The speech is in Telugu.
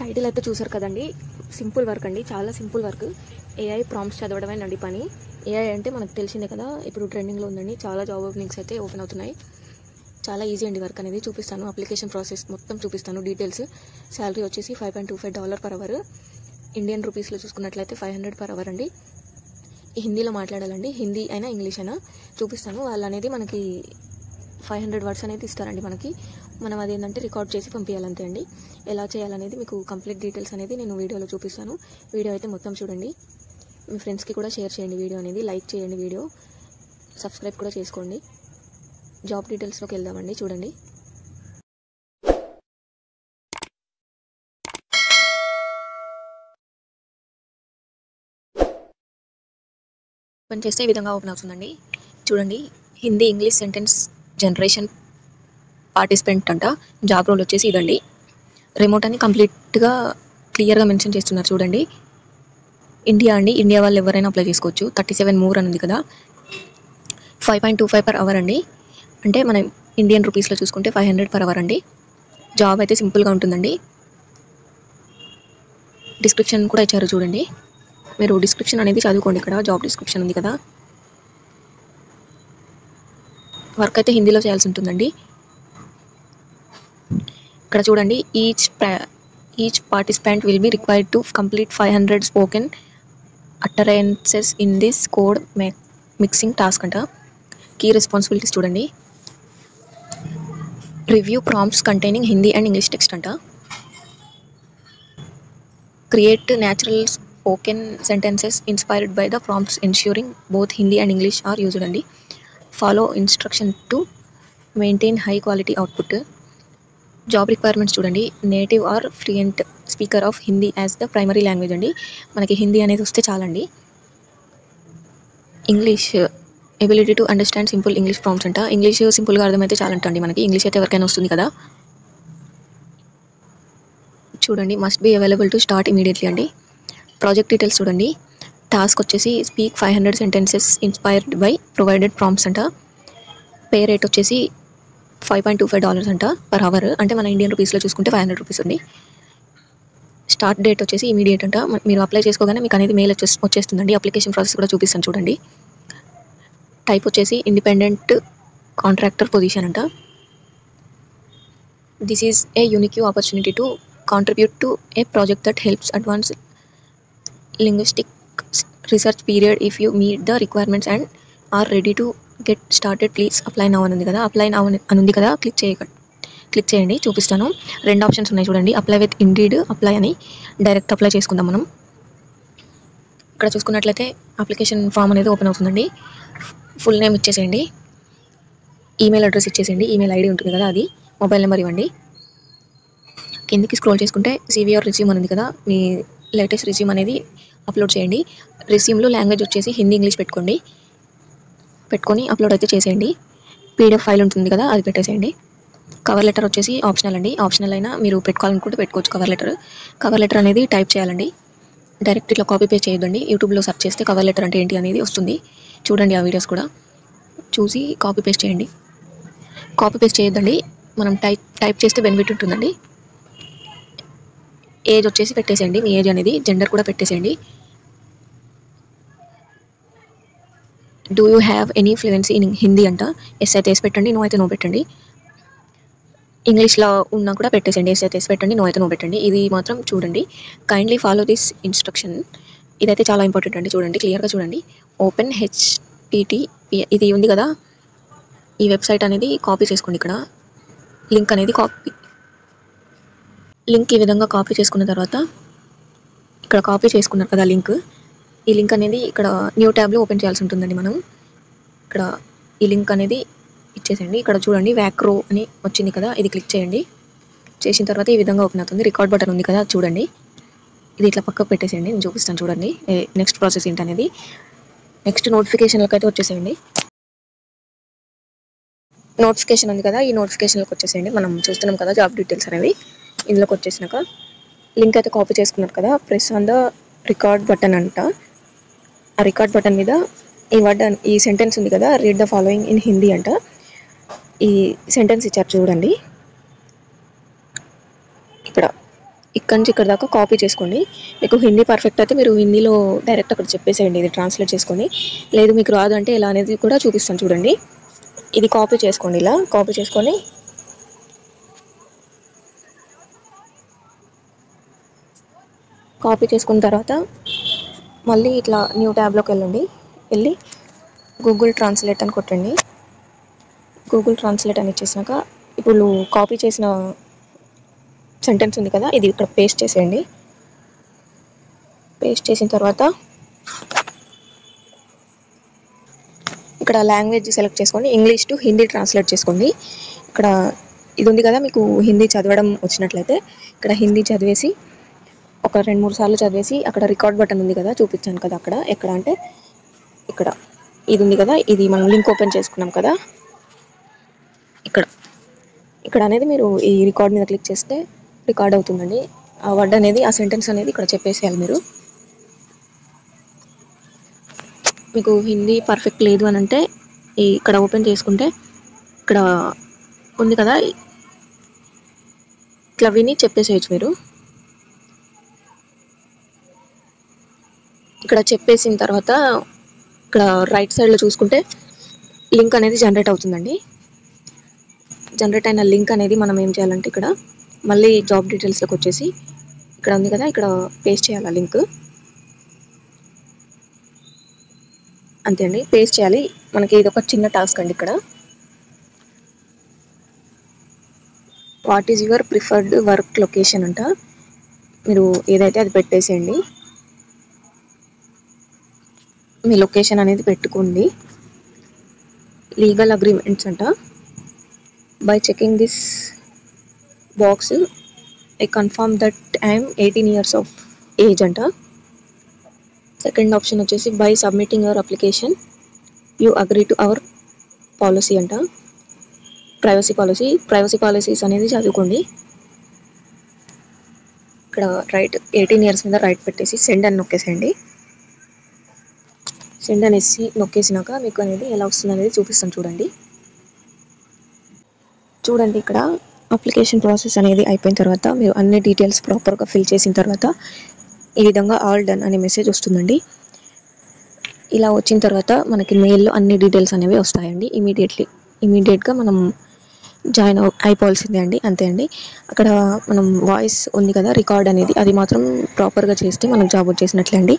టైటిల్ అయితే చూసారు కదండి, సింపుల్ వర్క్ అండి, చాలా సింపుల్ వర్క్. ఏఐ ప్రాంప్ట్స్ చదవడమే నండి పని. ఏఐ అంటే మనకు తెలిసిందే కదా, ఇప్పుడు ట్రెండింగ్లో ఉందండి. చాలా జాబ్ ఓపెనింగ్స్ అయితే ఓపెన్ అవుతున్నాయి. చాలా ఈజీ అండి వర్క్ అనేది. చూపిస్తాను, అప్లికేషన్ ప్రాసెస్ మొత్తం చూపిస్తాను, డీటెయిల్స్. శాలరీ వచ్చేసి $5.25 per hour. ఇండియన్ రూపీస్లో చూసుకున్నట్లయితే 500 per hour అండి. హిందీలో మాట్లాడాలండి, హిందీ అయినా ఇంగ్లీష్ అయినా. చూపిస్తాను. వాళ్ళు అనేది మనకి 500 words అనేది ఇస్తారండి మనకి. మనం అదేంటంటే రికార్డ్ చేసి పంపించాలంతే అండి. ఎలా చేయాలనేది మీకు కంప్లీట్ డీటెయిల్స్ అనేది నేను వీడియోలో చూపిస్తాను. వీడియో అయితే మొత్తం చూడండి. మీ ఫ్రెండ్స్కి కూడా షేర్ చేయండి వీడియో అనేది, లైక్ చేయండి వీడియో, సబ్స్క్రైబ్ కూడా చేసుకోండి. జాబ్ డీటెయిల్స్లోకి వెళ్దామండి. చూడండి. ఓపెన్ చేస్తే ఈ విధంగా ఓపెన్ అవుతుందండి. చూడండి, Hindi English sentence generation participant అంట. జాబ్ రోల్ వచ్చేసి ఇదండి. రిమోట్ అని కంప్లీట్గా క్లియర్గా మెన్షన్ చేస్తున్నారు. చూడండి, ఇండియా అండి, ఇండియా వాళ్ళు ఎవరైనా అప్లై చేసుకోవచ్చు. 37 more అని ఉంది కదా. 5.25 per hour అండి. అంటే మనం ఇండియన్ రూపీస్లో చూసుకుంటే 500 per hour అండి. జాబ్ అయితే సింపుల్గా ఉంటుందండి. డిస్క్రిప్షన్ కూడా ఇచ్చారు చూడండి. మీరు డిస్క్రిప్షన్ అనేది చదువుకోండి. ఇక్కడ జాబ్ డిస్క్రిప్షన్ ఉంది కదా. వర్క్ అయితే హిందీలో చేయాల్సి ఉంటుందండి. ఇక్కడ చూడండి, each participant will be required to complete 500 spoken utterances in this code mixing task అంట. కీ రెస్పాన్సిబిలిటీస్ చూడండి. Review prompts containing Hindi and English text అంట. Create natural spoken sentences inspired by the prompts ensuring both Hindi and English are used అండి. Follow instruction to maintain high quality output. Job requirements చూడండి. Native or fluent speaker of Hindi as the primary language అండి. మనకి హిందీ అనేది వస్తే చాలండి. English ability to understand simple English prompts అంట. ఇంగ్లీష్ సింపుల్గా అర్థమైతే చాలంటండి మనకి. ఇంగ్లీష్ అయితే ఎవరికైనా వస్తుంది కదా. చూడండి, must be available to start immediately అండి. ప్రాజెక్ట్ డీటెయిల్స్ చూడండి. టాస్క్ వచ్చేసి speak 500 sentences inspired by provided prompts అంట. పే రేట్ వచ్చేసి $5.25 అంట పర్ అవర్. అంటే మన ఇండియన్ రూపీస్లో చూసుకుంటే 500 రూపీస్ అండి. స్టార్ట్ డేట్ వచ్చేసి ఇమీడియట్ అంట. మీరు అప్లై చేసుకోగానే మీకు అనేది మెయిల్ వచ్చేస్తుందండి. అప్లికేషన్ ప్రాసెస్ కూడా చూపిస్తాను చూడండి. టైప్ వచ్చేసి ఇండిపెండెంట్ కాంట్రాక్టర్ పొజిషన్ అంట. This is a unique opportunity to contribute to A project that helps advance linguistic research period. if you meet the requirements and are ready to get started please apply now అని ఉంది కదా. అప్లై నౌ అని ఉంది కదా, క్లిక్ చేయండి. చూపిస్తాను. 2 ఆప్షన్స్ ఉన్నాయి చూడండి. అప్లై విత్ ఇండీడ్, అప్లై అని. డైరెక్ట్ అప్లై చేసుకుందాం మనం. ఇక్కడ చూసుకున్నట్లయితే అప్లికేషన్ ఫామ్ అనేది ఓపెన్ అవుతుందండి. ఫుల్ నేమ్ ఇచ్చేసేయండి. ఈమెయిల్ అడ్రస్ ఇచ్చేసేయండి. ఈమెయిల్ ఐడి ఉంటుంది కదా, అది. మొబైల్ నెంబర్ ఇవ్వండి. కిందికి స్క్రోల్ చేసుకుంటే CV ఆర్ రెజ్యూమ్ అని ఉంది కదా, మీ లేటెస్ట్ రెజ్యూమ్ అనేది అప్లోడ్ చేయండి. రెజ్యూమ్లో లాంగ్వేజ్ వచ్చేసి హిందీ ఇంగ్లీష్ పెట్టుకొని అప్లోడ్ అయితే చేసేయండి. PDF ఫైల్ ఉంటుంది కదా, అది పెట్టేసేయండి. కవర్ లెటర్ వచ్చేసి ఆప్షనల్ అండి. ఆప్షనల్ అయినా మీరు పెట్టుకోవాలనుకుంటే పెట్టుకోవచ్చు. కవర్ లెటర్ అనేది టైప్ చేయాలండి. డైరెక్ట్ ఇట్లా కాపీ పేస్ట్ చేయొద్దండి. యూట్యూబ్లో సెర్చ్ చేస్తే కవర్ లెటర్ అంటే ఏంటి అనేది వస్తుంది. చూడండి ఆ వీడియోస్ కూడా చూసి కాపీ పేస్ట్ చేయండి. కాపీ పేస్ట్ చేయొద్దండి, మనం టైప్ చేస్తే బెనిఫిట్ ఉంటుందండి. ఏజ్ వచ్చేసి పెట్టేసేయండి, మీ ఏజ్ అనేది. జెండర్ కూడా పెట్టేసేయండి. Do you have any fluency in Hindi అంట. ఎస్ అయితే ఎస్ పెట్టండి, నో అయితే నో పెట్టండి. ఇంగ్లీష్లో ఉన్నా కూడా పెట్టేసేయండి. ఎస్ అయితే ఎస్ పెట్టండి, నో అయితే నో పెట్టండి. ఇది మాత్రం చూడండి. Kindly follow this instruction. ఇదైతే చాలా ఇంపార్టెంట్ అండి. చూడండి, క్లియర్గా చూడండి. ఓపెన్ HTTP ఇది ఉంది కదా, ఈ వెబ్సైట్ అనేది కాపీ చేసుకోండి. ఇక్కడ లింక్ అనేది లింక్ ఈ విధంగా కాపీ చేసుకున్న తర్వాత ఇక్కడ కాపీ చేసుకున్నారు కదా లింక్, ఈ లింక్ అనేది ఇక్కడ న్యూ ట్యాబ్లో ఓపెన్ చేయాల్సి ఉంటుందండి. మనం ఇక్కడ ఈ లింక్ అనేది ఇచ్చేసేయండి. ఇక్కడ చూడండి, వ్యాక్రో అని వచ్చింది కదా, ఇది క్లిక్ చేయండి. చేసిన తర్వాత ఈ విధంగా ఓపెన్ అవుతుంది. రికార్డ్ బటన్ ఉంది కదా, చూడండి. ఇది ఇట్లా పక్కకు పెట్టేసేయండి, నేను చూపిస్తాను చూడండి నెక్స్ట్ ప్రాసెస్ ఏంటనేది. నెక్స్ట్ నోటిఫికేషన్లకు అయితే వచ్చేసేయండి. నోటిఫికేషన్ ఉంది కదా, ఈ నోటిఫికేషన్లకు వచ్చేసేయండి. మనం చూస్తున్నాం కదా జాబ్ డీటెయిల్స్ అనేవి. ఇందులోకి వచ్చేసినాక లింక్ అయితే కాపీ చేసుకున్నారు కదా, press on the record button అంట. ఆ రికార్డ్ బటన్ మీద ఈ సెంటెన్స్ ఉంది కదా, read the following in Hindi అంట. ఈ సెంటెన్స్ ఇచ్చారు చూడండి. ఇక్కడ ఇక్కడ నుంచి ఇక్కడ దాకా కాపీ చేసుకోండి. మీకు హిందీ పర్ఫెక్ట్ అయితే మీరు హిందీలో డైరెక్ట్ అక్కడ చెప్పేసేయండి, ఇది ట్రాన్స్లేట్ చేసుకొని. లేదు మీకు రాదు అంటే ఎలా అనేది కూడా చూపిస్తాను చూడండి. ఇది కాపీ చేసుకోండి, ఇలా కాపీ చేసుకొని కాపీ చేసుకున్న తర్వాత మళ్ళీ ఇట్లా న్యూ ట్యాబ్లోకి వెళ్ళి గూగుల్ ట్రాన్స్లేట్ అని కొట్టండి. గూగుల్ ట్రాన్స్లేట్ అని ఇచ్చేసినాక ఇప్పుడు కాపీ చేసిన సెంటెన్స్ ఉంది కదా, ఇది ఇక్కడ పేస్ట్ చేసేయండి. పేస్ట్ చేసిన తర్వాత ఇక్కడ లాంగ్వేజ్ సెలెక్ట్ చేసుకొని ఇంగ్లీష్ టు హిందీ ట్రాన్స్లేట్ చేసుకోండి. ఇక్కడ ఇది ఉంది కదా, మీకు హిందీ చదవడం వచ్చినట్లయితే ఇక్కడ హిందీ చదివేసి ఒక 2-3 సార్లు చదివేసి అక్కడ రికార్డ్ బటన్ ఉంది కదా, చూపించాను కదా అక్కడ, ఎక్కడ అంటే ఇక్కడ ఇది ఉంది కదా, ఇది మనం లింక్ ఓపెన్ చేసుకున్నాం కదా, ఇక్కడ అనేది మీరు ఈ రికార్డ్ మీద క్లిక్ చేస్తే రికార్డ్ అవుతుందండి. ఆ వర్డ్ అనేది, ఆ సెంటెన్స్ అనేది ఇక్కడ చెప్పేసేయాలి మీరు. మీకు హిందీ పర్ఫెక్ట్ లేదు అని అంటే ఇక్కడ ఓపెన్ చేసుకుంటే ఇక్కడ ఉంది కదా, ఇట్లా విని చెప్పేసేయచ్చు మీరు. ఇక్కడ చెప్పేసిన తర్వాత ఇక్కడ రైట్ సైడ్లో చూసుకుంటే లింక్ అనేది జనరేట్ అవుతుందండి. జనరేట్ అయిన లింక్ అనేది మనం ఏం చేయాలంటే ఇక్కడ మళ్ళీ జాబ్ డీటెయిల్స్లోకి వచ్చేసి ఇక్కడ ఉంది కదా, ఇక్కడ పేస్ట్ చేయాలి ఆ లింక్. అంతే అండి, పేస్ట్ చేయాలి. మనకి ఇది ఒక చిన్న టాస్క్ అండి. ఇక్కడ what is your preferred work location అంట, మీరు ఏదైతే అది పెట్టేసేయండి. మీ లొకేషన్ అనేది పెట్టుకోండి. లీగల్ అగ్రిమెంట్స్ అంట, by checking this box I confirm that I'm 18 years of age అంట. సెకండ్ ఆప్షన్ వచ్చేసి by submitting your application you agree to our policy అంట. ప్రైవసీ పాలసీస్ అనేది చదువుకోండి. ఇక్కడ రైట్ 18 years మీద రైట్ పెట్టేసి సెండ్ అని నొక్కేసేయండి. సెండ్ అనేసి నొక్కేసినాక మీకు అనేది ఎలా వస్తుంది అనేది చూపిస్తాను చూడండి. ఇక్కడ అప్లికేషన్ ప్రాసెస్ అనేది అయిపోయిన తర్వాత మీరు అన్ని డీటెయిల్స్ ప్రాపర్గా ఫిల్ చేసిన తర్వాత ఈ విధంగా ఆల్ డన్ అనే మెసేజ్ వస్తుందండి. ఇలా వచ్చిన తర్వాత మనకి మెయిల్లో అన్ని డీటెయిల్స్ అనేవి వస్తాయండి. ఇమీడియట్గా మనం జాయిన్ అయిపోవాల్సిందే అండి, అంతే అండి. అక్కడ మనం వాయిస్ ఉంది కదా రికార్డ్ అనేది, అది మాత్రం ప్రాపర్గా చేస్తే మనకు జాబ్ వచ్చేసినట్లే అండి.